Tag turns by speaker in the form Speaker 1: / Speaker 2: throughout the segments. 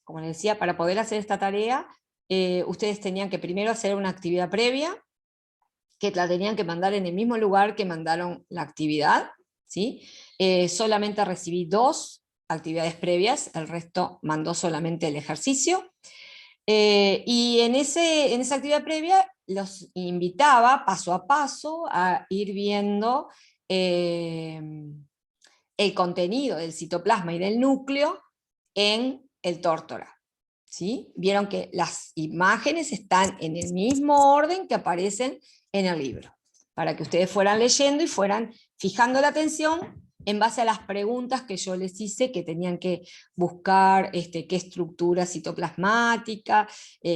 Speaker 1: como les decía, para poder hacer esta tarea, ustedes tenían que primero hacer una actividad previa, que la tenían que mandar en el mismo lugar que mandaron la actividad, ¿sí? Solamente recibí 2 actividades previas, el resto mandó solamente el ejercicio. Y en esa actividad previa los invitaba paso a paso a ir viendo el contenido del citoplasma y del núcleo en el tórtora. ¿Sí? Vieron que las imágenes están en el mismo orden que aparecen en el libro, para que ustedes fueran leyendo y fueran fijando la atención en base a las preguntas que yo les hice, que tenían que buscar qué estructura citoplasmática,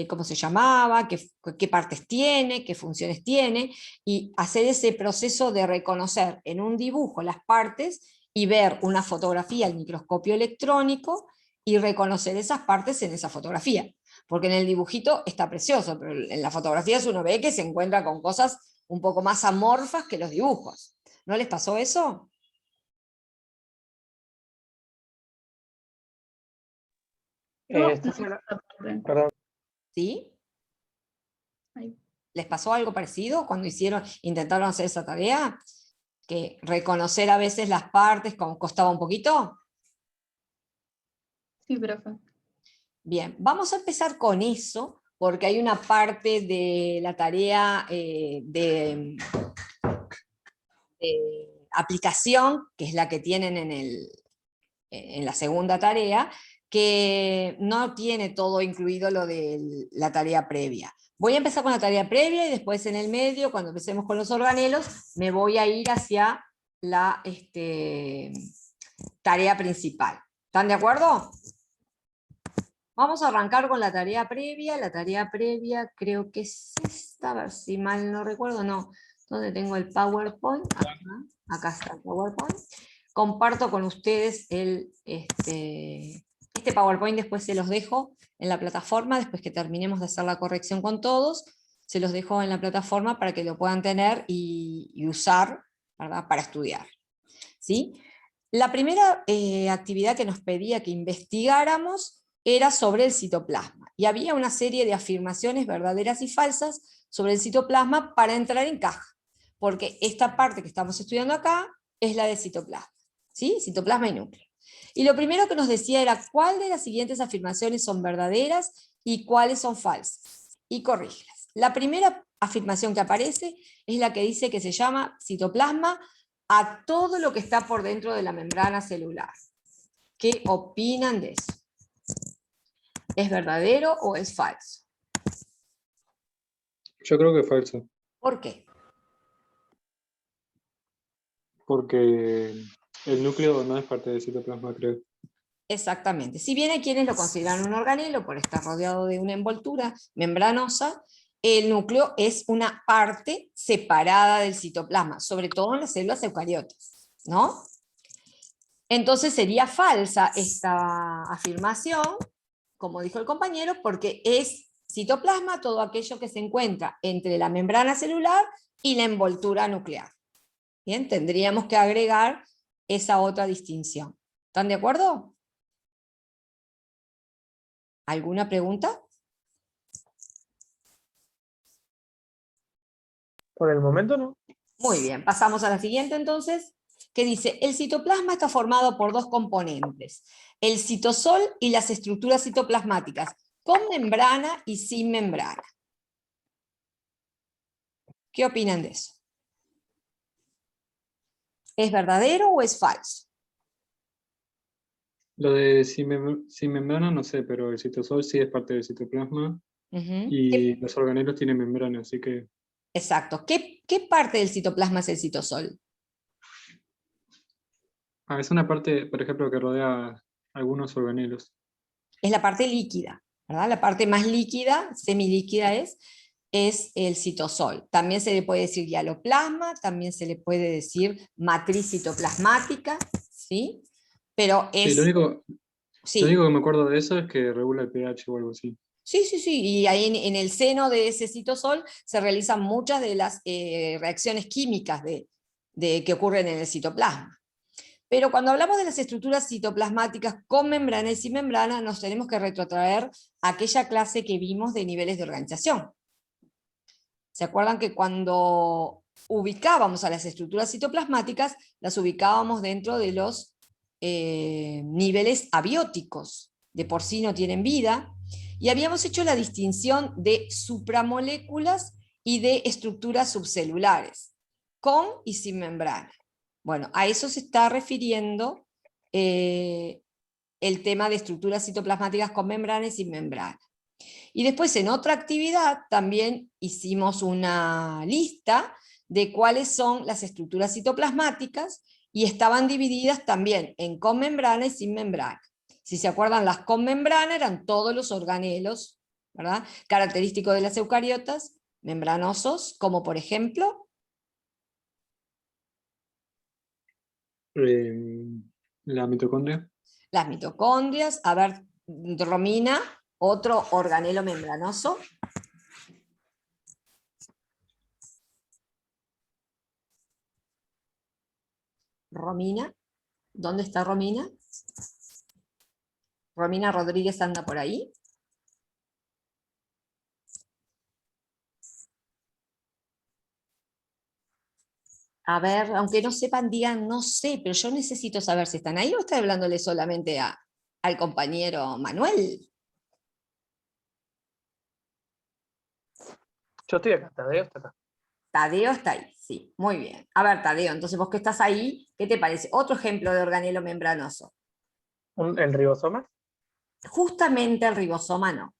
Speaker 1: cómo se llamaba, qué partes tiene, qué funciones tiene, y hacer ese proceso de reconocer en un dibujo las partes y ver una fotografía al microscopio electrónico y reconocer esas partes en esa fotografía. Porque en el dibujito está precioso, pero en las fotografías uno ve que se encuentra con cosas un poco más amorfas que los dibujos. ¿No les pasó eso?
Speaker 2: Perdón.
Speaker 1: ¿Sí?
Speaker 3: Ahí.
Speaker 1: ¿Les pasó algo parecido cuando intentaron hacer esa tarea? Que reconocer a veces las partes costaba un poquito.
Speaker 3: Sí, profe.
Speaker 1: Bien, vamos a empezar con eso, porque hay una parte de la tarea de aplicación, que es la que tienen en la segunda tarea, que no tiene todo incluido lo de la tarea previa. Voy a empezar con la tarea previa y después en el medio, cuando empecemos con los organelos, me voy a ir hacia la tarea principal. ¿Están de acuerdo? Vamos a arrancar con la tarea previa. La tarea previa creo que es esta, a ver si mal no recuerdo, no. ¿Dónde tengo el PowerPoint? Acá está el PowerPoint. Comparto con ustedes este PowerPoint, después se los dejo en la plataforma, después que terminemos de hacer la corrección con todos, se los dejo en la plataforma para que lo puedan tener y usar, ¿verdad?, para estudiar. ¿Sí? La primera actividad que nos pedía que investigáramos era sobre el citoplasma, y había una serie de afirmaciones verdaderas y falsas sobre el citoplasma para entrar en caja, porque esta parte que estamos estudiando acá es la de citoplasma, ¿sí? Citoplasma y núcleo. Y lo primero que nos decía era cuál de las siguientes afirmaciones son verdaderas y cuáles son falsas, y corrígelas. La primera afirmación que aparece es la que dice que se llama citoplasma a todo lo que está por dentro de la membrana celular. ¿Qué opinan de eso? ¿Es verdadero o es falso?
Speaker 2: Yo creo que es falso,
Speaker 1: ¿Por qué?
Speaker 2: porque el núcleo no es parte del citoplasma, creo.
Speaker 1: Exactamente. Si bien hay quienes lo consideran un organelo por estar rodeado de una envoltura membranosa, el núcleo es una parte separada del citoplasma, sobre todo en las células eucariotas, ¿no? Entonces sería falsa esta afirmación, como dijo el compañero, porque es citoplasma todo aquello que se encuentra entre la membrana celular y la envoltura nuclear. Bien, tendríamos que agregar esa otra distinción. ¿Están de acuerdo? ¿Alguna pregunta?
Speaker 4: Por el momento no.
Speaker 1: Muy bien, pasamos a la siguiente entonces, que dice, el citoplasma está formado por 2 componentes, el citosol y las estructuras citoplasmáticas, con membrana y sin membrana. ¿Qué opinan de eso? ¿Es verdadero o es falso?
Speaker 2: Lo de sin membrana no sé, pero el citosol sí es parte del citoplasma y los organelos tienen membrana, así que...
Speaker 1: Exacto. ¿Qué parte del citoplasma es el citosol?
Speaker 2: es una parte, por ejemplo, que rodea algunos organelos.
Speaker 1: Es la parte líquida, ¿verdad? La parte más líquida, semilíquida es el citosol. También se le puede decir hialoplasma, también se le puede decir matriz citoplasmática, ¿sí? Pero
Speaker 2: Sí,
Speaker 1: es...
Speaker 2: lo único
Speaker 1: Sí,
Speaker 2: que me acuerdo de eso es que regula el pH o algo así.
Speaker 1: sí, y ahí en el seno de ese citosol se realizan muchas de las reacciones químicas que ocurren en el citoplasma. Pero cuando hablamos de las estructuras citoplasmáticas con membrana y sin membrana, nos tenemos que retrotraer a aquella clase que vimos de niveles de organización. ¿Se acuerdan que cuando ubicábamos a las estructuras citoplasmáticas, las ubicábamos dentro de los niveles abióticos? De por sí no tienen vida, y habíamos hecho la distinción de supramoléculas y de estructuras subcelulares, con y sin membrana. Bueno, a eso se está refiriendo el tema de estructuras citoplasmáticas con membrana y sin membrana. Y después en otra actividad también hicimos una lista de cuáles son las estructuras citoplasmáticas y estaban divididas también en con membrana y sin membrana. Si se acuerdan, las con membrana eran todos los organelos, ¿verdad?, característicos de las eucariotas, membranosos, como por ejemplo...
Speaker 2: La mitocondria.
Speaker 1: Las mitocondrias. A ver, Romina, otro organelo membranoso. Romina, ¿dónde está Romina? Romina Rodríguez anda por ahí. A ver, aunque no sepan, digan no sé, pero yo necesito saber si están ahí o estoy hablándole solamente al compañero Manuel.
Speaker 4: Yo estoy acá, Tadeo está acá.
Speaker 1: Tadeo está ahí, sí, muy bien. A ver, Tadeo, entonces vos que estás ahí, ¿qué te parece? Otro ejemplo de organelo membranoso.
Speaker 4: ¿El ribosoma?
Speaker 1: Justamente el ribosoma no.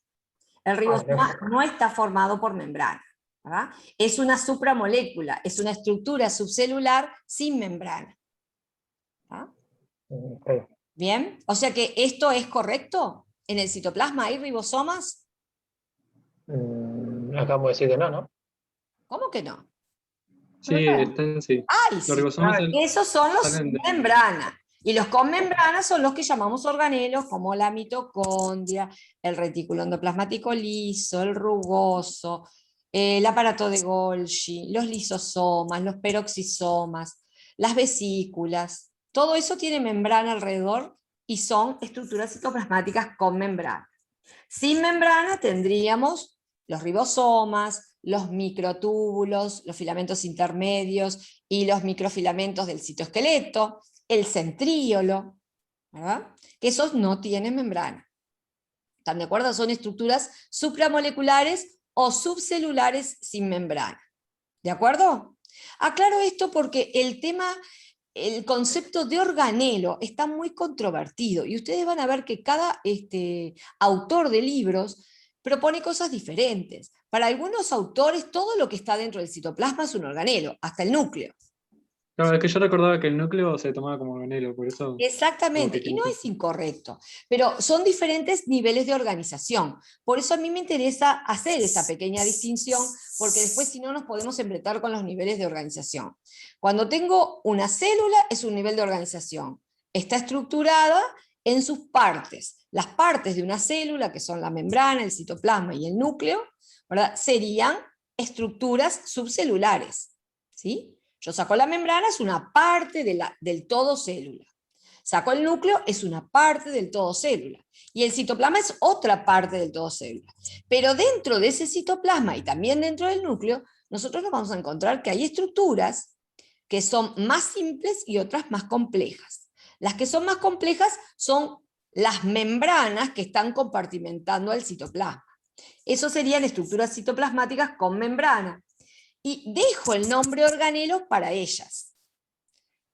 Speaker 1: El ribosoma no está formado por membrana, ¿verdad? Es una supramolécula, es una estructura subcelular sin membrana. ¿Verdad?
Speaker 4: Okay.
Speaker 1: Bien, o sea que esto es correcto. ¿En el citoplasma hay ribosomas?
Speaker 4: Acabo de decir que no, ¿no?
Speaker 1: ¿Cómo que no?
Speaker 2: Sí, están, sí.
Speaker 1: ¡Ay,
Speaker 2: Los
Speaker 1: sí!
Speaker 2: ribosomas
Speaker 1: Esos son los
Speaker 2: salen
Speaker 1: sin
Speaker 2: de...
Speaker 1: membrana. Y los con membrana son los que llamamos organelos, como la mitocondria, el retículo endoplasmático liso, el rugoso, el aparato de Golgi, los lisosomas, los peroxisomas, las vesículas. Todo eso tiene membrana alrededor y son estructuras citoplasmáticas con membrana. Sin membrana tendríamos los ribosomas, los microtúbulos, los filamentos intermedios y los microfilamentos del citoesqueleto, el centríolo, ¿verdad?, que esos no tienen membrana. ¿Están de acuerdo? Son estructuras supramoleculares o subcelulares sin membrana. ¿De acuerdo? Aclaro esto porque el concepto de organelo está muy controvertido y ustedes van a ver que cada autor de libros propone cosas diferentes. Para algunos autores todo lo que está dentro del citoplasma es un organelo, hasta el núcleo.
Speaker 2: Claro, es que yo recordaba que el núcleo se tomaba como organelo, por eso...
Speaker 1: Exactamente, y no es incorrecto, pero son diferentes niveles de organización. Por eso a mí me interesa hacer esa pequeña distinción, porque después si no nos podemos embretar con los niveles de organización. Cuando tengo una célula es un nivel de organización. Está estructurada en sus partes. Las partes de una célula, que son la membrana, el citoplasma y el núcleo, ¿verdad?, serían estructuras subcelulares, ¿sí? Yo saco la membrana, es una parte del todo célula. Saco el núcleo, es una parte del todo célula. Y el citoplasma es otra parte del todo célula. Pero dentro de ese citoplasma y también dentro del núcleo, nosotros nos vamos a encontrar que hay estructuras que son más simples y otras más complejas. Las que son más complejas son las membranas que están compartimentando al citoplasma. Eso serían estructuras citoplasmáticas con membrana. Y dejo el nombre organelo para ellas.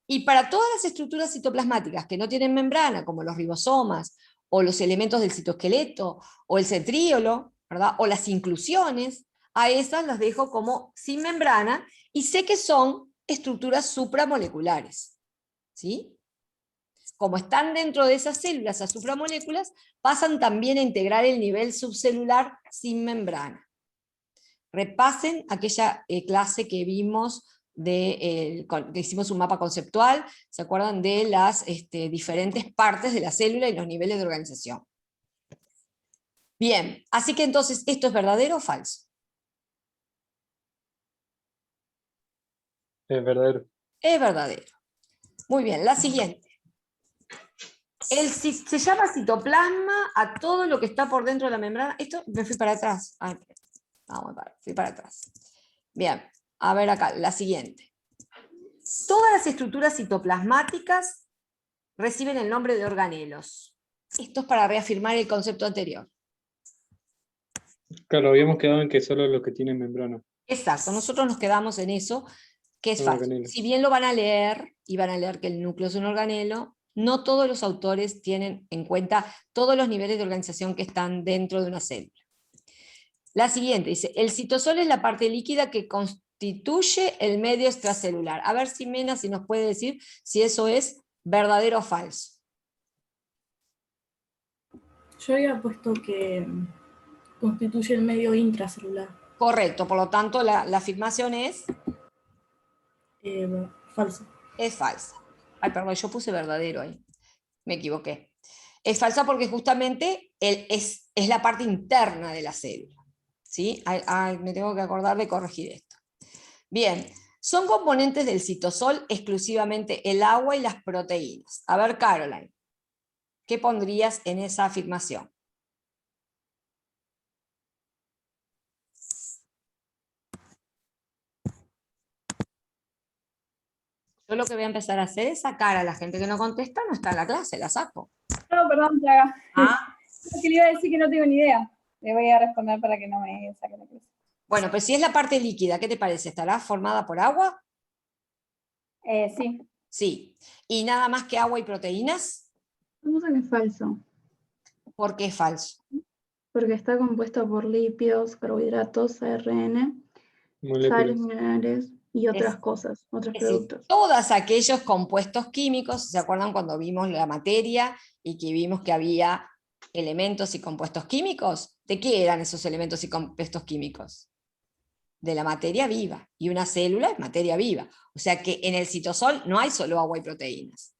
Speaker 1: Y para todas las estructuras citoplasmáticas que no tienen membrana, como los ribosomas, o los elementos del citoesqueleto, o el centríolo, ¿verdad?, o las inclusiones, a esas las dejo como sin membrana, y sé que son estructuras supramoleculares. ¿Sí? Como están dentro de esas células, las supramoléculas, pasan también a integrar el nivel subcelular sin membrana. Repasen aquella clase que vimos, que hicimos un mapa conceptual, ¿se acuerdan de las diferentes partes de la célula y los niveles de organización? Bien, así que entonces, ¿esto es verdadero o falso?
Speaker 2: Es verdadero.
Speaker 1: Es verdadero. Muy bien, la siguiente. Se llama citoplasma a todo lo que está por dentro de la membrana. Esto me fui para atrás. Ay, fui para atrás. Bien, a ver acá, la siguiente. Todas las estructuras citoplasmáticas reciben el nombre de organelos. Esto es para reafirmar el concepto anterior.
Speaker 2: Claro, habíamos quedado en que solo los que tienen membrana.
Speaker 1: Exacto, nosotros nos quedamos en eso, que es
Speaker 2: Son
Speaker 1: falso.
Speaker 2: organelos.
Speaker 1: Si bien lo van a leer, y van a leer que el núcleo es un organelo, no todos los autores tienen en cuenta todos los niveles de organización que están dentro de una célula. La siguiente dice, el citosol es la parte líquida que constituye el medio extracelular. A ver si Mena si nos puede decir si eso es verdadero o falso.
Speaker 3: Yo había puesto que constituye el medio intracelular.
Speaker 1: Correcto, por lo tanto la afirmación es
Speaker 3: Falso.
Speaker 1: Es falsa. Ay, perdón, yo puse verdadero ahí. Me equivoqué. Es falsa porque justamente es la parte interna de la célula. ¿Sí? Me tengo que acordar de corregir esto. Bien, son componentes del citosol exclusivamente el agua y las proteínas. A ver, Caroline, ¿qué pondrías en esa afirmación? Yo lo que voy a empezar a hacer es sacar a la gente que no contesta, no está en la clase, la saco.
Speaker 5: No, perdón, Plaga.
Speaker 1: Ah,
Speaker 5: Que le iba a decir que no tengo ni idea. Le voy a responder para que no me saque la clase.
Speaker 1: bueno, pues si es la parte líquida, ¿qué te parece? ¿Estará formada por agua?
Speaker 5: Sí.
Speaker 1: Sí. ¿Y nada más que agua y proteínas?
Speaker 3: Vamos a que es falso,
Speaker 1: ¿Por qué es falso?
Speaker 3: porque está compuesto por lípidos, carbohidratos, ARN,
Speaker 2: Moléculas.
Speaker 3: sales minerales y otras cosas, otros
Speaker 1: Es decir,
Speaker 3: productos.
Speaker 1: todos aquellos compuestos químicos, ¿se acuerdan cuando vimos la materia y que vimos que había elementos y compuestos químicos? ¿De qué eran esos elementos y compuestos químicos? De la materia viva, y una célula es materia viva. O sea que en el citosol no hay solo agua y proteínas.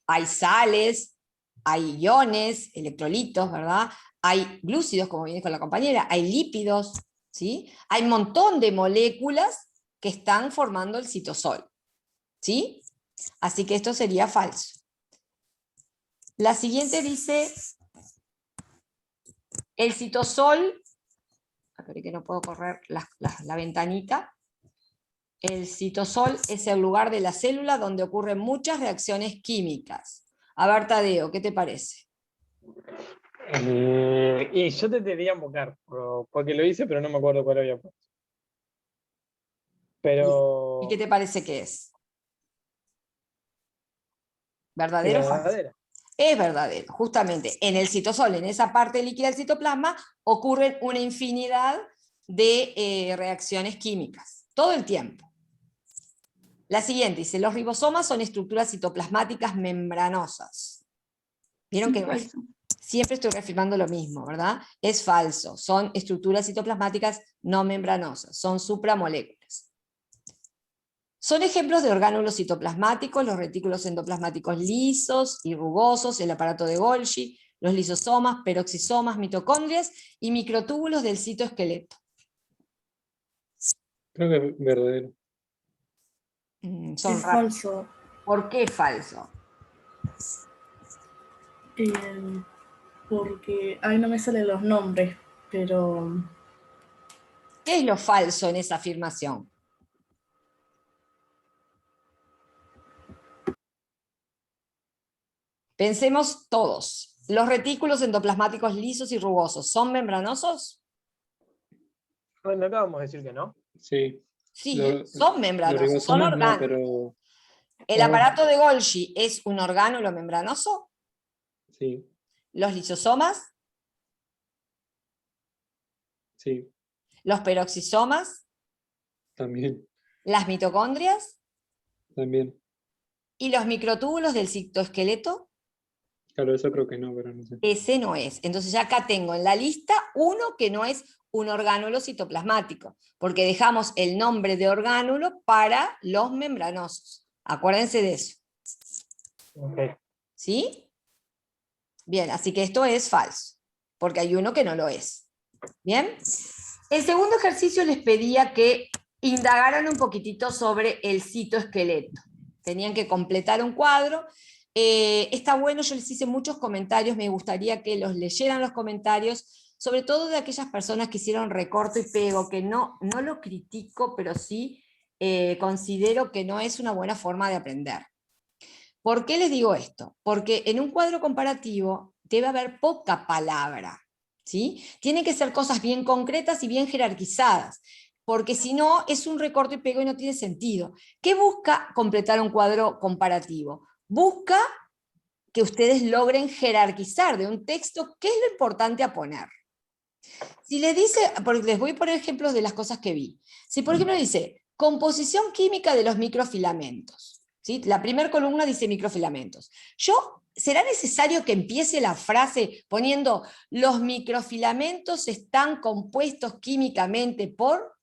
Speaker 1: Hay sales, hay iones, electrolitos, ¿verdad? Hay glúcidos, como viene con la compañera, hay lípidos, ¿sí? Hay un montón de moléculas que están formando el citosol, ¿sí? Así que esto sería falso. La siguiente dice, el citosol, espera que no puedo correr la ventanita, el citosol es el lugar de la célula donde ocurren muchas reacciones químicas. A ver, Tadeo, ¿qué te parece?
Speaker 4: Y yo te diría invocar, porque lo hice, pero no me acuerdo cuál había puesto. Pero.
Speaker 1: ¿Y qué te parece que es? ¿Verdadero o falso?
Speaker 4: Verdadera.
Speaker 1: Es verdadero, justamente. En el citosol, en esa parte líquida del citoplasma, ocurren una infinidad de reacciones químicas, todo el tiempo. La siguiente dice, los ribosomas son estructuras citoplasmáticas membranosas. ¿Vieron que
Speaker 3: Falso.
Speaker 1: siempre estoy reafirmando lo mismo, ¿verdad? Es falso, son estructuras citoplasmáticas no membranosas, son supramoléculas. Son ejemplos de orgánulos citoplasmáticos, los retículos endoplasmáticos lisos y rugosos, el aparato de Golgi, los lisosomas, peroxisomas, mitocondrias y microtúbulos del citoesqueleto.
Speaker 2: Creo que es verdadero.
Speaker 1: Son
Speaker 3: Es
Speaker 1: raros.
Speaker 3: falso.
Speaker 1: ¿Por qué falso?
Speaker 3: Porque ahí no me salen los nombres, pero
Speaker 1: ¿Qué es lo falso en esa afirmación? Pensemos todos. ¿Los retículos endoplasmáticos lisos y rugosos son membranosos?
Speaker 4: Bueno, acabamos de decir que no.
Speaker 2: Sí.
Speaker 1: Sí,
Speaker 2: Lo-
Speaker 1: son
Speaker 2: Los
Speaker 1: membranosos, son
Speaker 2: ribosomas no,
Speaker 1: orgánulos.
Speaker 2: pero
Speaker 1: ¿El aparato de Golgi es un orgánulo membranoso?
Speaker 2: sí,
Speaker 1: ¿Los lisosomas?
Speaker 2: sí,
Speaker 1: ¿Los peroxisomas?
Speaker 2: también,
Speaker 1: ¿Las mitocondrias?
Speaker 2: también.
Speaker 1: ¿Y los microtúbulos del citoesqueleto?
Speaker 2: Claro, eso creo que no, pero no sé.
Speaker 1: Ese no es. Entonces ya acá tengo en la lista uno que no es un orgánulo citoplasmático, porque dejamos el nombre de orgánulo para los membranosos. Acuérdense de eso.
Speaker 4: Okay.
Speaker 1: ¿Sí? Bien, así que esto es falso, porque hay uno que no lo es. ¿Bien? El segundo ejercicio les pedía que indagaran un poquitito sobre el citoesqueleto. Tenían que completar un cuadro Está bueno, yo les hice muchos comentarios, me gustaría que los leyeran los comentarios, sobre todo de aquellas personas que hicieron recorto y pego, que no lo critico, pero sí considero que no es una buena forma de aprender. ¿Por qué les digo esto? Porque en un cuadro comparativo debe haber poca palabra, ¿sí? Tienen que ser cosas bien concretas y bien jerarquizadas, porque si no es un recorte y pego y no tiene sentido. ¿Qué busca completar un cuadro comparativo? Busca que ustedes logren jerarquizar de un texto qué es lo importante a poner. Si les dice, porque les voy a poner ejemplos de las cosas que vi. Si por ejemplo dice, composición química de los microfilamentos, ¿sí? La primera columna dice microfilamentos. ¿Será necesario que empiece la frase poniendo los microfilamentos están compuestos químicamente por?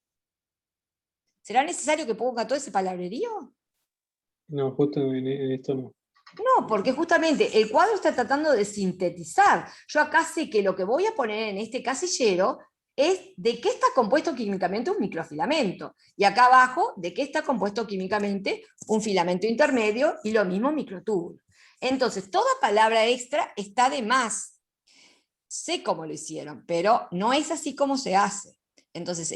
Speaker 1: ¿Será necesario que ponga todo ese palabrerío?
Speaker 2: No, justo en esto no.
Speaker 1: No, porque justamente el cuadro está tratando de sintetizar. Yo acá sé que lo que voy a poner en este casillero es de qué está compuesto químicamente un microfilamento. Y acá abajo, de qué está compuesto químicamente un filamento intermedio y lo mismo microtúbulo. Entonces, toda palabra extra está de más. Sé cómo lo hicieron, pero no es así como se hace. Entonces,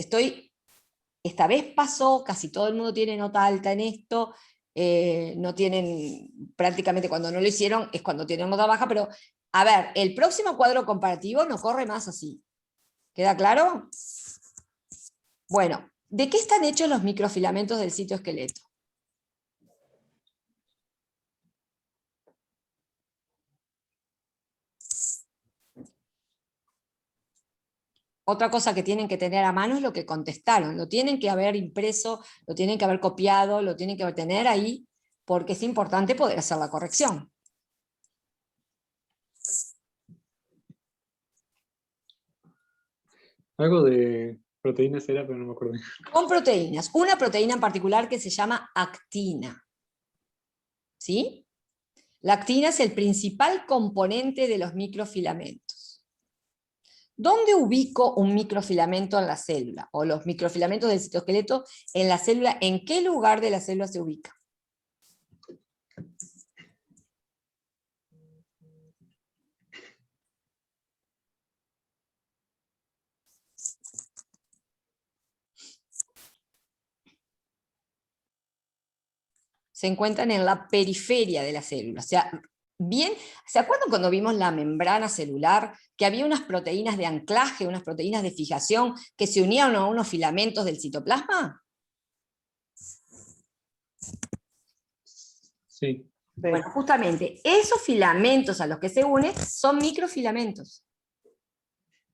Speaker 1: esta vez pasó, casi todo el mundo tiene nota alta en esto, no tienen, prácticamente cuando no lo hicieron es cuando tienen nota baja, pero a ver, el próximo cuadro comparativo no corre más así. ¿Queda claro? Bueno, ¿de qué están hechos los microfilamentos del citoesqueleto? Otra cosa que tienen que tener a mano es lo que contestaron, lo tienen que haber impreso, lo tienen que haber copiado, lo tienen que tener ahí, porque es importante poder hacer la corrección.
Speaker 2: Algo de proteínas era, pero no me acuerdo.
Speaker 1: Con proteínas, una proteína en particular que se llama actina. ¿Sí? La actina es el principal componente de los microfilamentos. ¿Dónde ubico un microfilamento en la célula? O los microfilamentos del citoesqueleto en la célula, ¿en qué lugar de la célula se ubica? Se encuentran en la periferia de la célula. O sea, bien, ¿se acuerdan cuando vimos la membrana celular? Que había unas proteínas de anclaje, unas proteínas de fijación que se unían a unos filamentos del citoplasma.
Speaker 2: Sí.
Speaker 1: Bueno, justamente, esos filamentos a los que se une son microfilamentos.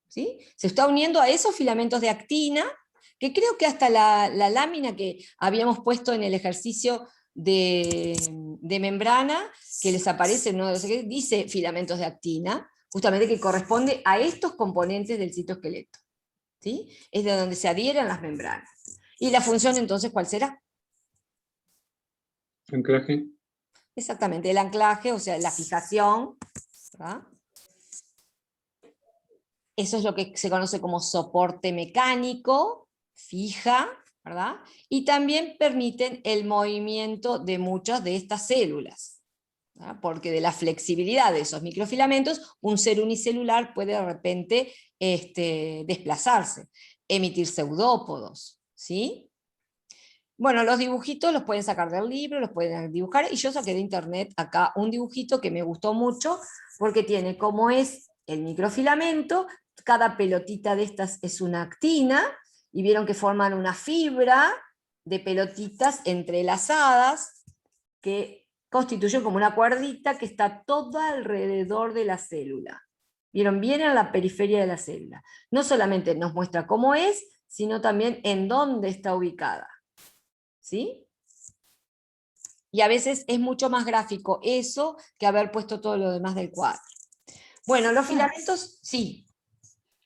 Speaker 1: ¿Sí? Se está uniendo a esos filamentos de actina, que creo que hasta la lámina que habíamos puesto en el ejercicio de membrana, que les aparece, ¿no? Dice filamentos de actina, justamente que corresponde a estos componentes del citoesqueleto. ¿Sí? Es de donde se adhieren las membranas. ¿Y la función entonces cuál será?
Speaker 2: Anclaje.
Speaker 1: Exactamente, el anclaje, o sea, la fijación, ¿verdad? Eso es lo que se conoce como soporte mecánico, fija, ¿verdad? Y también permiten el movimiento de muchas de estas células, ¿verdad? Porque de la flexibilidad de esos microfilamentos, un ser unicelular puede de repente desplazarse, emitir pseudópodos, ¿sí? Bueno, los dibujitos los pueden sacar del libro, los pueden dibujar, y yo saqué de internet acá un dibujito que me gustó mucho, porque tiene como es el microfilamento, cada pelotita de estas es una actina, y vieron que forman una fibra de pelotitas entrelazadas, que constituyen como una cuerdita que está todo alrededor de la célula. ¿Vieron? Bien en la periferia de la célula. No solamente nos muestra cómo es, sino también en dónde está ubicada. ¿Sí? Y a veces es mucho más gráfico eso que haber puesto todo lo demás del cuadro. Bueno, los filamentos, sí.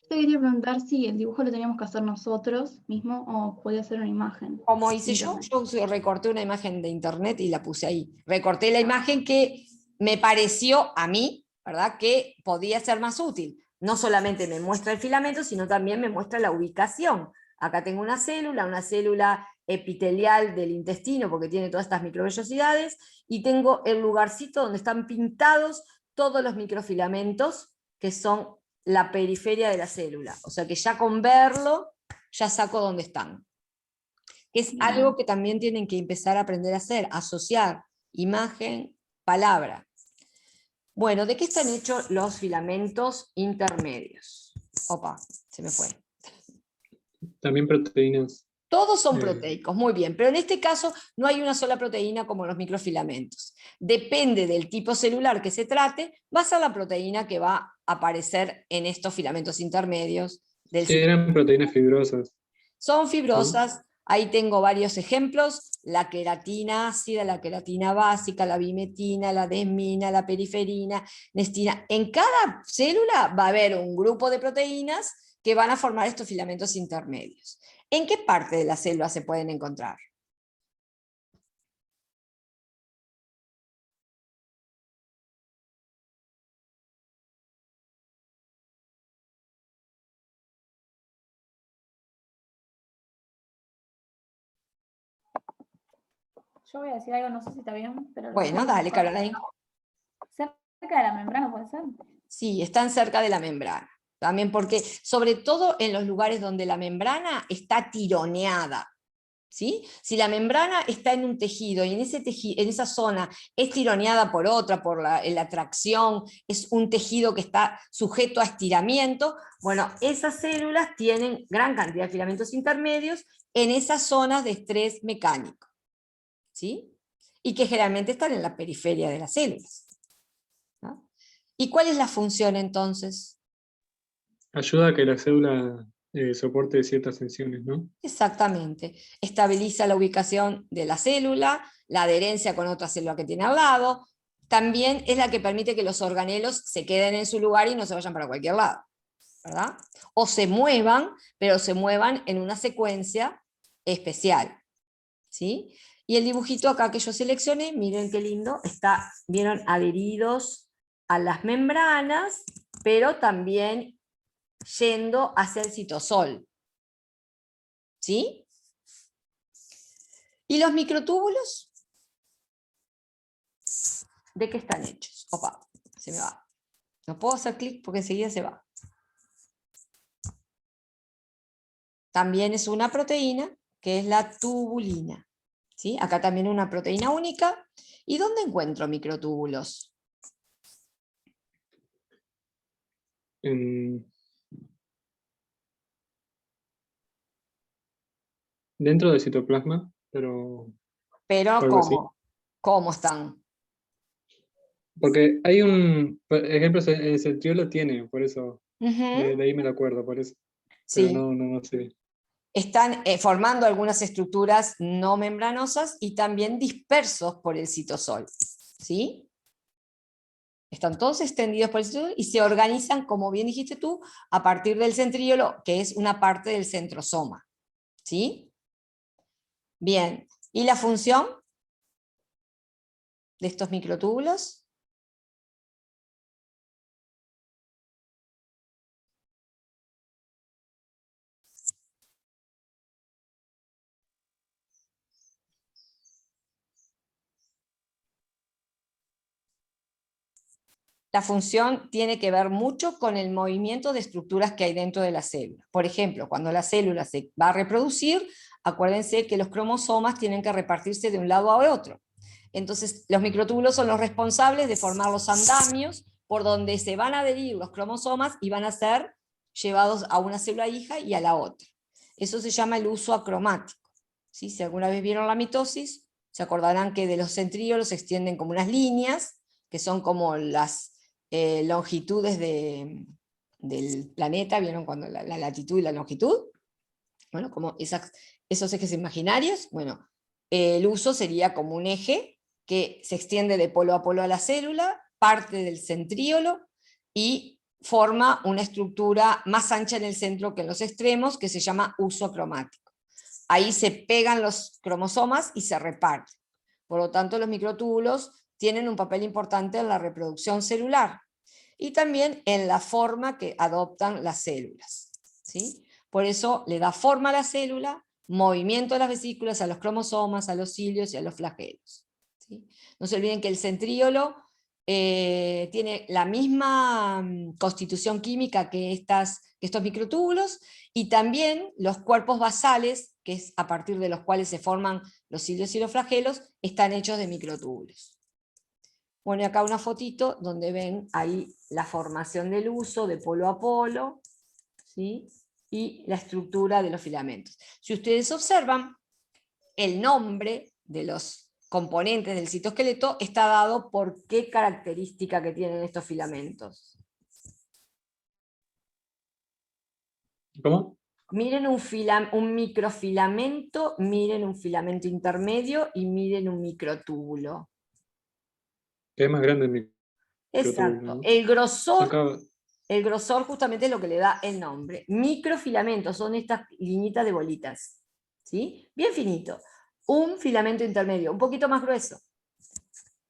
Speaker 6: Te quería preguntar si el dibujo lo teníamos que hacer nosotros mismos o podía ser una imagen.
Speaker 1: Como hice yo recorté una imagen de internet y la puse ahí. Recorté la imagen que me pareció a mí, ¿verdad?, que podía ser más útil. No solamente me muestra el filamento, sino también me muestra la ubicación. Acá tengo una célula epitelial del intestino, porque tiene todas estas microvellosidades, y tengo el lugarcito donde están pintados todos los microfilamentos, que son la periferia de la célula. O sea que ya con verlo, ya saco dónde están. Es algo que también tienen que empezar a aprender a hacer, asociar imagen, palabra. Bueno, ¿de qué están hechos los filamentos intermedios? Opa, se me fue.
Speaker 2: También proteínas.
Speaker 1: Todos son proteicos, muy bien, pero en este caso no hay una sola proteína como los microfilamentos. Depende del tipo celular que se trate, va a ser la proteína que va a aparecer en estos filamentos intermedios del
Speaker 2: Sí, eran proteínas fibrosas.
Speaker 1: Son fibrosas, ahí tengo varios ejemplos, la queratina ácida, la queratina básica, la bimetina, la desmina, la periferina, nestina. En cada célula va a haber un grupo de proteínas que van a formar estos filamentos intermedios. ¿En qué parte de la célula se pueden encontrar?
Speaker 5: Yo voy a decir algo, no sé si está bien, pero...
Speaker 1: Bueno, dale, Caroline.
Speaker 5: Cerca de la membrana, ¿puede ser?
Speaker 1: Sí, están cerca de la membrana. También porque, sobre todo en los lugares donde la membrana está tironeada, ¿sí? Si la membrana está en un tejido y en esa zona es tironeada por otra, por la tracción, es un tejido que está sujeto a estiramiento, bueno, esas células tienen gran cantidad de filamentos intermedios en esas zonas de estrés mecánico, ¿sí? Y que generalmente están en la periferia de las células, ¿no? ¿Y cuál es la función entonces?
Speaker 2: Ayuda a que la célula soporte ciertas tensiones, ¿no?
Speaker 1: Exactamente. Estabiliza la ubicación de la célula, la adherencia con otra célula que tiene al lado. También es la que permite que los organelos se queden en su lugar y no se vayan para cualquier lado, ¿verdad? O se muevan, pero se muevan en una secuencia especial, ¿sí? Y el dibujito acá que yo seleccioné, miren qué lindo, vieron, adheridos a las membranas, pero también yendo hacia el citosol, ¿sí? ¿Y los microtúbulos? ¿De qué están hechos? Opa, se me va. No puedo hacer clic porque enseguida se va. También es una proteína, que es la tubulina, ¿sí? Acá también una proteína única. ¿Y dónde encuentro microtúbulos?
Speaker 2: Dentro del citoplasma, pero
Speaker 1: Pero
Speaker 2: algo así.
Speaker 1: ¿cómo están?
Speaker 2: Porque hay por ejemplo, el centriolo tiene, por eso, de ahí me lo acuerdo, por eso. Pero
Speaker 1: Sí.
Speaker 2: no sé.
Speaker 1: Están formando algunas estructuras no membranosas y también dispersos por el citosol, ¿sí? Están todos extendidos por el citosol y se organizan, como bien dijiste tú, a partir del centríolo, que es una parte del centrosoma, ¿sí? Bien, ¿y la función de estos microtúbulos? La función tiene que ver mucho con el movimiento de estructuras que hay dentro de la célula. Por ejemplo, cuando la célula se va a reproducir, acuérdense que los cromosomas tienen que repartirse de un lado a otro. Entonces, los microtúbulos son los responsables de formar los andamios por donde se van a adherir los cromosomas y van a ser llevados a una célula hija y a la otra. Eso se llama el uso acromático, ¿sí? Si alguna vez vieron la mitosis, se acordarán que de los centríolos se extienden como unas líneas, que son como las longitudes del planeta, ¿vieron cuando la latitud y la longitud? Bueno, como esos ejes imaginarios, bueno, el uso sería como un eje que se extiende de polo a polo a la célula, parte del centríolo y forma una estructura más ancha en el centro que en los extremos, que se llama uso acromático. Ahí se pegan los cromosomas y se reparten. Por lo tanto, los microtúbulos tienen un papel importante en la reproducción celular y también en la forma que adoptan las células, ¿sí? Por eso le da forma a la célula, movimiento de las vesículas, a los cromosomas, a los cilios y a los flagelos. ¿Sí? No se olviden que el centríolo tiene la misma constitución química que estos microtúbulos, y también los cuerpos basales, que es a partir de los cuales se forman los cilios y los flagelos, están hechos de microtúbulos. Bueno, y acá una fotito donde ven ahí la formación del huso de polo a polo, ¿sí? Y la estructura de los filamentos. Si ustedes observan, el nombre de los componentes del citoesqueleto está dado por qué característica que tienen estos filamentos.
Speaker 2: ¿Cómo?
Speaker 1: Miren un microfilamento, miren un filamento intermedio y miren un microtúbulo.
Speaker 2: Que es más grande el microtúbulo,
Speaker 1: Exacto.
Speaker 2: ¿no?
Speaker 1: El grosor justamente es lo que le da el nombre. Microfilamentos son estas liñitas de bolitas, ¿sí? Bien finito. Un filamento intermedio, un poquito más grueso.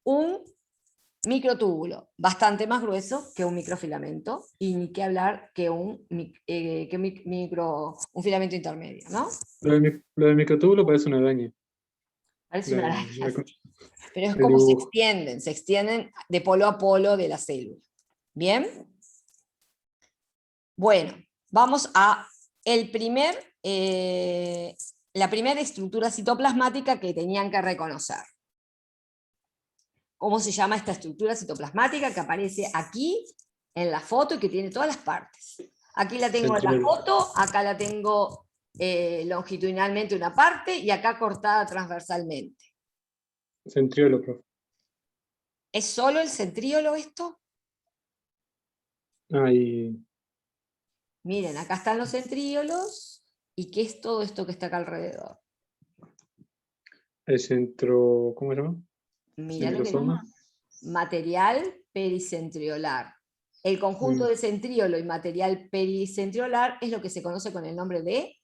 Speaker 1: Un microtúbulo, bastante más grueso que un microfilamento, y ni qué hablar que un filamento intermedio, ¿no?
Speaker 2: Lo del microtúbulo parece una araña.
Speaker 1: Parece una araña, sí. Pero es
Speaker 2: el
Speaker 1: como
Speaker 2: dibujo.
Speaker 1: se extienden de polo a polo de la célula. ¿Bien? Bueno, vamos a la primera estructura citoplasmática que tenían que reconocer. ¿Cómo se llama esta estructura citoplasmática que aparece aquí en la foto y que tiene todas las partes? Aquí la tengo en la foto, acá la tengo longitudinalmente una parte y acá cortada transversalmente.
Speaker 2: Centriolo, profe.
Speaker 1: ¿Es solo el centríolo esto?
Speaker 2: Y
Speaker 1: Miren, acá están los centríolos, ¿y qué es todo esto que está acá alrededor?
Speaker 2: el centro, ¿cómo se llama?
Speaker 1: Mirá lo que
Speaker 2: Centrosoma.
Speaker 1: dice. Material pericentriolar. El conjunto de centríolo y material pericentriolar es lo que se conoce con el nombre de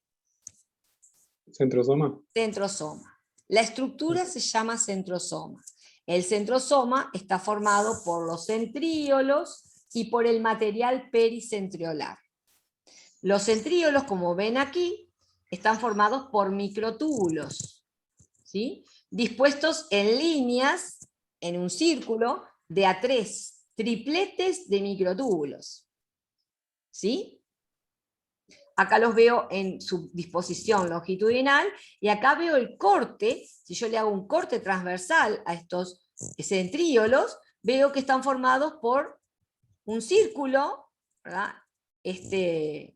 Speaker 2: Centrosoma.
Speaker 1: centrosoma. La estructura se llama centrosoma. El centrosoma está formado por los centríolos y por el material pericentriolar. Los centríolos, como ven aquí, están formados por microtúbulos, ¿sí? Dispuestos en líneas, en un círculo, de a 3, tripletes de microtúbulos. ¿Sí? Acá los veo en su disposición longitudinal, y acá veo el corte. Si yo le hago un corte transversal a estos centríolos, veo que están formados por un círculo, ¿verdad? Este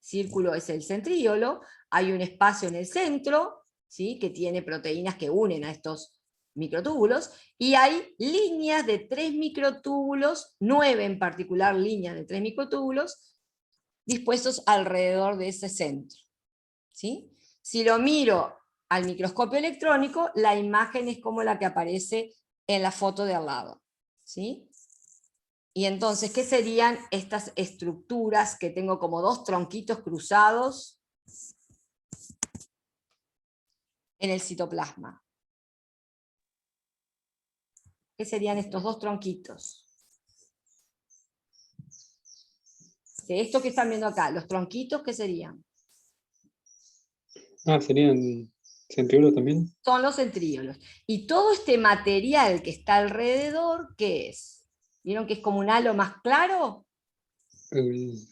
Speaker 1: círculo es el centríolo, hay un espacio en el centro, ¿sí? Que tiene proteínas que unen a estos microtúbulos, y hay líneas de 3 microtúbulos, 9 en particular líneas de 3 microtúbulos, dispuestos alrededor de ese centro. ¿Sí? Si lo miro al microscopio electrónico, la imagen es como la que aparece en la foto de al lado. ¿Sí? Y entonces, ¿qué serían estas estructuras que tengo como dos tronquitos cruzados en el citoplasma? ¿Qué serían estos dos tronquitos? De esto que están viendo acá, los tronquitos, ¿qué serían?
Speaker 2: ¿Serían centríolos también?
Speaker 1: Son los centríolos. Y todo este material que está alrededor, ¿qué es? ¿Vieron que es como un halo más claro?
Speaker 2: El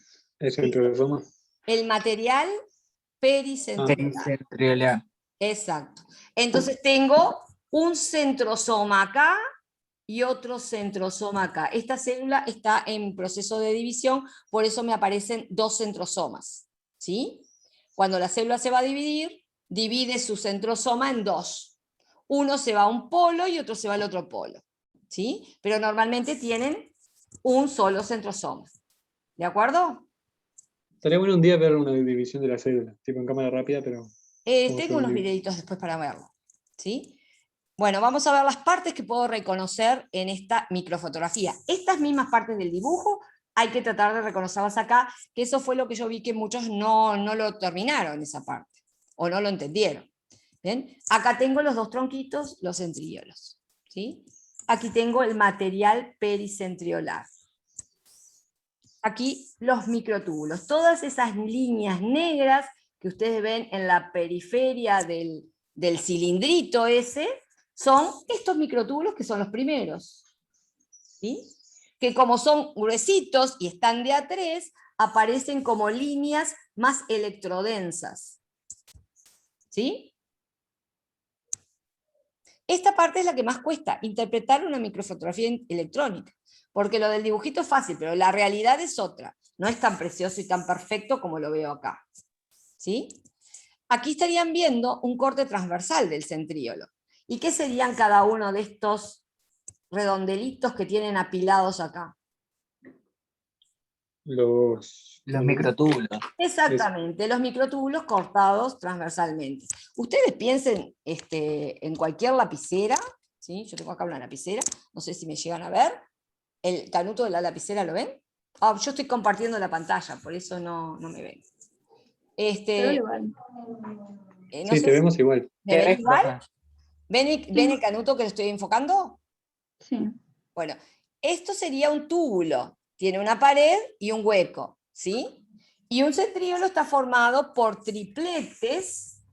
Speaker 2: centrosoma.
Speaker 1: El material pericentriolar. Exacto. Entonces tengo un centrosoma acá y otro centrosoma acá. Esta célula está en proceso de división, por eso me aparecen dos centrosomas. ¿Sí? Cuando la célula se va a dividir, divide su centrosoma en dos. Uno se va a un polo y otro se va al otro polo. ¿Sí? Pero normalmente tienen un solo centrosoma. ¿De acuerdo?
Speaker 2: Estaría bueno un día ver una división de la célula, tipo en cámara rápida, pero...
Speaker 1: Tengo unos videitos después para verlo. ¿Sí? Bueno, vamos a ver las partes que puedo reconocer en esta microfotografía. Estas mismas partes del dibujo hay que tratar de reconocerlas acá, que eso fue lo que yo vi que muchos no lo terminaron esa parte, o no lo entendieron. ¿Ven? Acá tengo los dos tronquitos, los centríolos. ¿Sí? Aquí tengo el material pericentriolar. Aquí los microtúbulos, todas esas líneas negras que ustedes ven en la periferia del cilindrito ese, son estos microtúbulos que son los primeros. ¿Sí? Que como son gruesitos y están de A3, aparecen como líneas más electrodensas. ¿Sí? Esta parte es la que más cuesta, interpretar una microfotografía electrónica, porque lo del dibujito es fácil, pero la realidad es otra. No es tan precioso y tan perfecto como lo veo acá. ¿Sí? Aquí estarían viendo un corte transversal del centríolo. ¿Y qué serían cada uno de estos redondelitos que tienen apilados acá?
Speaker 2: Los
Speaker 7: microtúbulos.
Speaker 1: Exactamente, los microtúbulos cortados transversalmente. Ustedes piensen en cualquier lapicera, ¿sí? Yo tengo acá una lapicera, no sé si me llegan a ver. ¿El canuto de la lapicera lo ven? Oh, yo estoy compartiendo la pantalla, por eso no me ven.
Speaker 6: Pero igual.
Speaker 1: No
Speaker 2: sí,
Speaker 1: sé
Speaker 2: te vemos igual.
Speaker 1: ¿Me ven
Speaker 7: ¿Qué ves,
Speaker 1: igual?
Speaker 7: profe?
Speaker 1: ¿Ven el canuto que lo estoy enfocando?
Speaker 6: Sí.
Speaker 1: Bueno, esto sería un túbulo. Tiene una pared y un hueco, ¿sí? Y un centríolo está formado por tripletes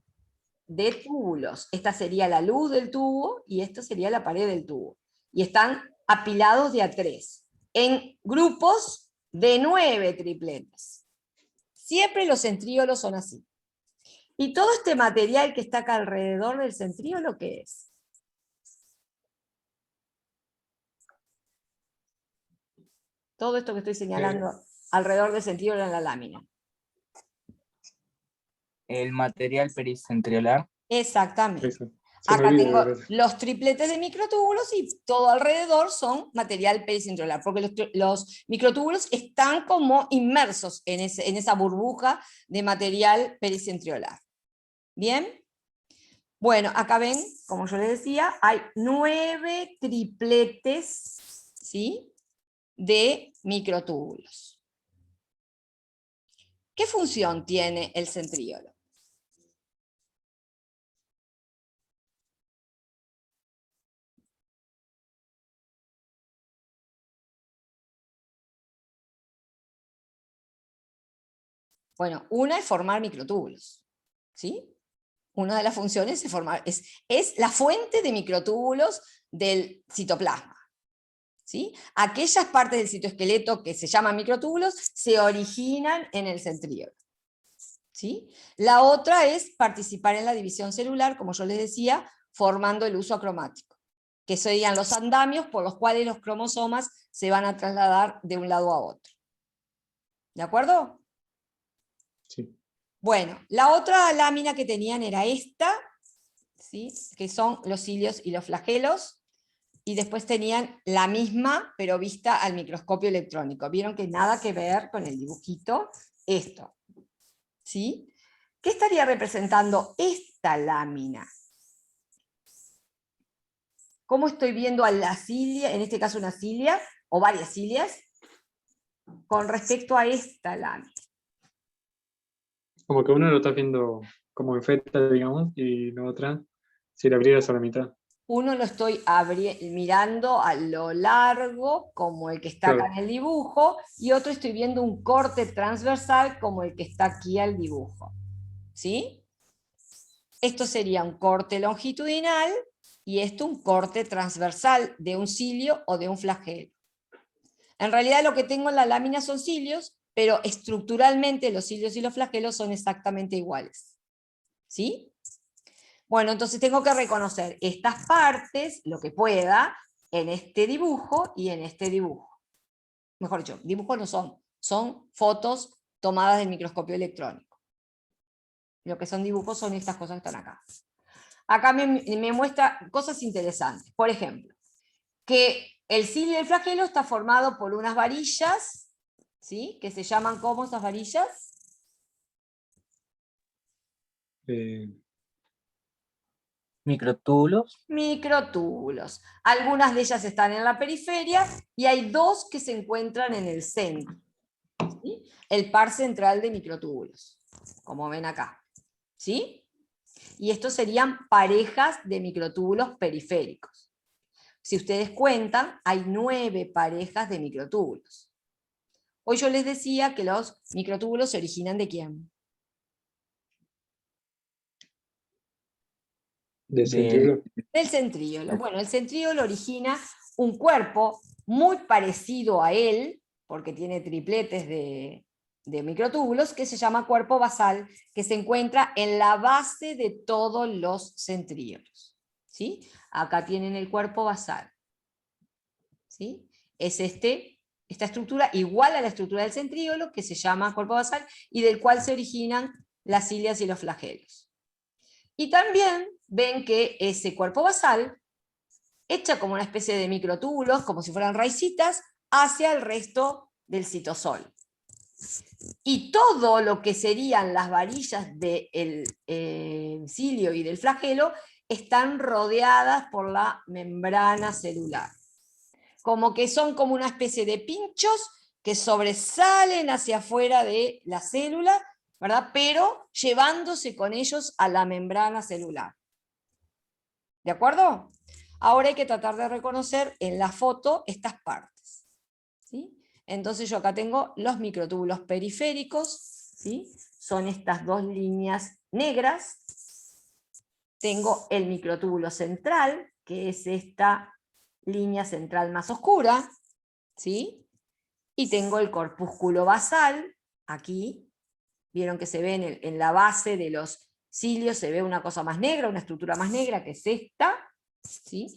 Speaker 1: de túbulos. Esta sería la luz del tubo y esto sería la pared del tubo. Y están apilados de A3, en grupos de 9 tripletes. Siempre los centríolos son así. Y todo este material que está acá alrededor del centríolo, ¿qué es? Todo esto que estoy señalando alrededor del centríolo en la lámina.
Speaker 7: El material pericentriolar.
Speaker 1: Exactamente.
Speaker 2: Eso. Se me
Speaker 1: Acá
Speaker 2: olvida,
Speaker 1: tengo
Speaker 2: ¿verdad?
Speaker 1: los tripletes de microtúbulos y todo alrededor son material pericentriolar, porque los microtúbulos están como inmersos en esa burbuja de material pericentriolar. ¿Bien? Bueno, acá ven, como yo les decía, hay 9 tripletes, ¿sí?, de microtúbulos. ¿Qué función tiene el centríolo? Bueno, una es formar microtúbulos, ¿sí? Una de las funciones es formar, es la fuente de microtúbulos del citoplasma, ¿sí? Aquellas partes del citoesqueleto que se llaman microtúbulos se originan en el centríolo, ¿sí? La otra es participar en la división celular, como yo les decía, formando el uso acromático, que serían los andamios por los cuales los cromosomas se van a trasladar de un lado a otro. ¿De acuerdo?
Speaker 2: Sí.
Speaker 1: Bueno, la otra lámina que tenían era esta, ¿sí?, que son los cilios y los flagelos, y después tenían la misma, pero vista al microscopio electrónico. Vieron que nada que ver con el dibujito, esto. ¿Sí? ¿Qué estaría representando esta lámina? ¿Cómo estoy viendo a la cilia, en este caso una cilia, o varias cilias, con respecto a esta lámina?
Speaker 2: Como que uno lo está viendo como en feta, digamos, y la otra, si la abrieras a la mitad.
Speaker 1: Uno lo estoy mirando a lo largo, como el que está acá en el dibujo, y otro estoy viendo un corte transversal, como el que está aquí al dibujo. ¿Sí? Esto sería un corte longitudinal, y esto un corte transversal de un cilio o de un flagelo. En realidad lo que tengo en la lámina son cilios, pero estructuralmente los cilios y los flagelos son exactamente iguales. ¿Sí? Bueno, entonces tengo que reconocer estas partes, lo que pueda, en este dibujo y en este dibujo. Mejor dicho, dibujos no son fotos tomadas del microscopio electrónico. Lo que son dibujos son estas cosas que están acá. Acá me muestra cosas interesantes. Por ejemplo, que el cilio y el flagelo está formado por unas varillas, ¿sí?, que se llaman, ¿cómo esas varillas?
Speaker 7: Microtúbulos.
Speaker 1: Microtúbulos. Algunas de ellas están en la periferia y hay dos que se encuentran en el centro. ¿Sí? El par central de microtúbulos, como ven acá. ¿Sí? Y estos serían parejas de microtúbulos periféricos. Si ustedes cuentan, hay 9 parejas de microtúbulos. Hoy yo les decía que los microtúbulos se originan ¿de quién?
Speaker 2: ¿Del centríolo?
Speaker 1: Del centríolo. Bueno, el centríolo origina un cuerpo muy parecido a él, porque tiene tripletes de microtúbulos, que se llama cuerpo basal, que se encuentra en la base de todos los centríolos. ¿Sí? Acá tienen el cuerpo basal. ¿Sí? Es esta estructura igual a la estructura del centríolo, que se llama cuerpo basal, y del cual se originan las cilias y los flagelos. Y también ven que ese cuerpo basal echa como una especie de microtúbulos, como si fueran raicitas, hacia el resto del citosol. Y todo lo que serían las varillas del cilio y del flagelo están rodeadas por la membrana celular. Como que son como una especie de pinchos que sobresalen hacia afuera de la célula, ¿verdad? Pero llevándose con ellos a la membrana celular. ¿De acuerdo? Ahora hay que tratar de reconocer en la foto estas partes. ¿Sí? Entonces yo acá tengo los microtúbulos periféricos, ¿sí? Son estas dos líneas negras. Tengo el microtúbulo central, que es esta línea central más oscura, ¿sí? Y tengo el corpúsculo basal, aquí. Vieron que se ve en la base de los cilios, se ve una cosa más negra, una estructura más negra, que es esta, ¿sí?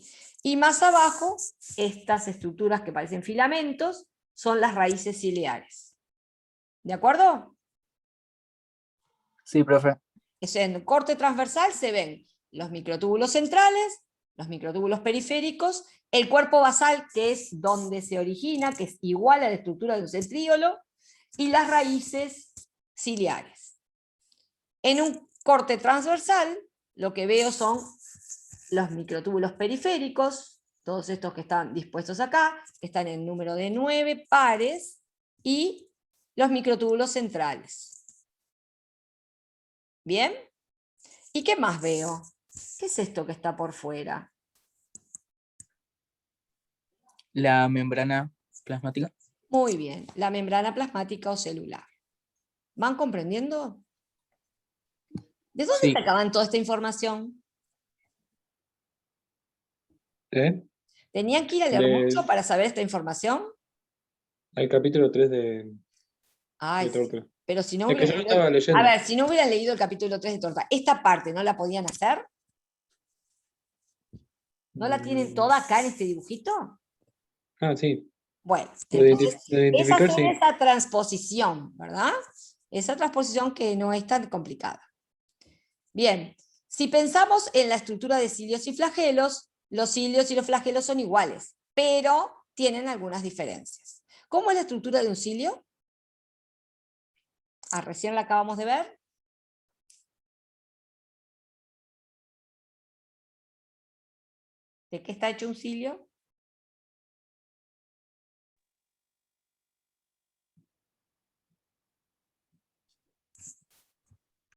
Speaker 1: Y más abajo, estas estructuras que parecen filamentos, son las raíces ciliares. ¿De acuerdo?
Speaker 7: Sí, profe.
Speaker 1: En el corte transversal se ven los microtúbulos centrales, los microtúbulos periféricos, el cuerpo basal, que es donde se origina, que es igual a la estructura de un centríolo, y las raíces ciliares. En un corte transversal, lo que veo son los microtúbulos periféricos, todos estos que están dispuestos acá, están en número de 9 pares, y los microtúbulos centrales. ¿Bien? ¿Y qué más veo? ¿Qué es esto que está por fuera?
Speaker 7: La membrana plasmática.
Speaker 1: Muy bien, la membrana plasmática o celular. ¿Van comprendiendo? ¿De dónde
Speaker 7: Sí.
Speaker 1: sacaban toda esta información? ¿Tenían que ir a leer mucho para saber esta información?
Speaker 2: Al capítulo 3 de
Speaker 1: Ay,
Speaker 2: Torta.
Speaker 1: pero si no
Speaker 2: Es que
Speaker 1: hubieran
Speaker 2: yo lo
Speaker 1: leído...
Speaker 2: estaba leyendo.
Speaker 1: A ver, si no hubieran leído el capítulo 3 de Torta, ¿esta parte no la podían hacer? ¿No la tienen toda acá en este dibujito?
Speaker 2: Sí.
Speaker 1: Bueno,
Speaker 2: Lo de
Speaker 1: entonces
Speaker 2: lo de
Speaker 1: es
Speaker 2: identificar,
Speaker 1: hacer
Speaker 2: sí.
Speaker 1: esa transposición, ¿verdad? Esa transposición que no es tan complicada. Bien, si pensamos en la estructura de cilios y flagelos, los cilios y los flagelos son iguales, pero tienen algunas diferencias. ¿Cómo es la estructura de un cilio? Recién la acabamos de ver. ¿De qué está hecho un cilio?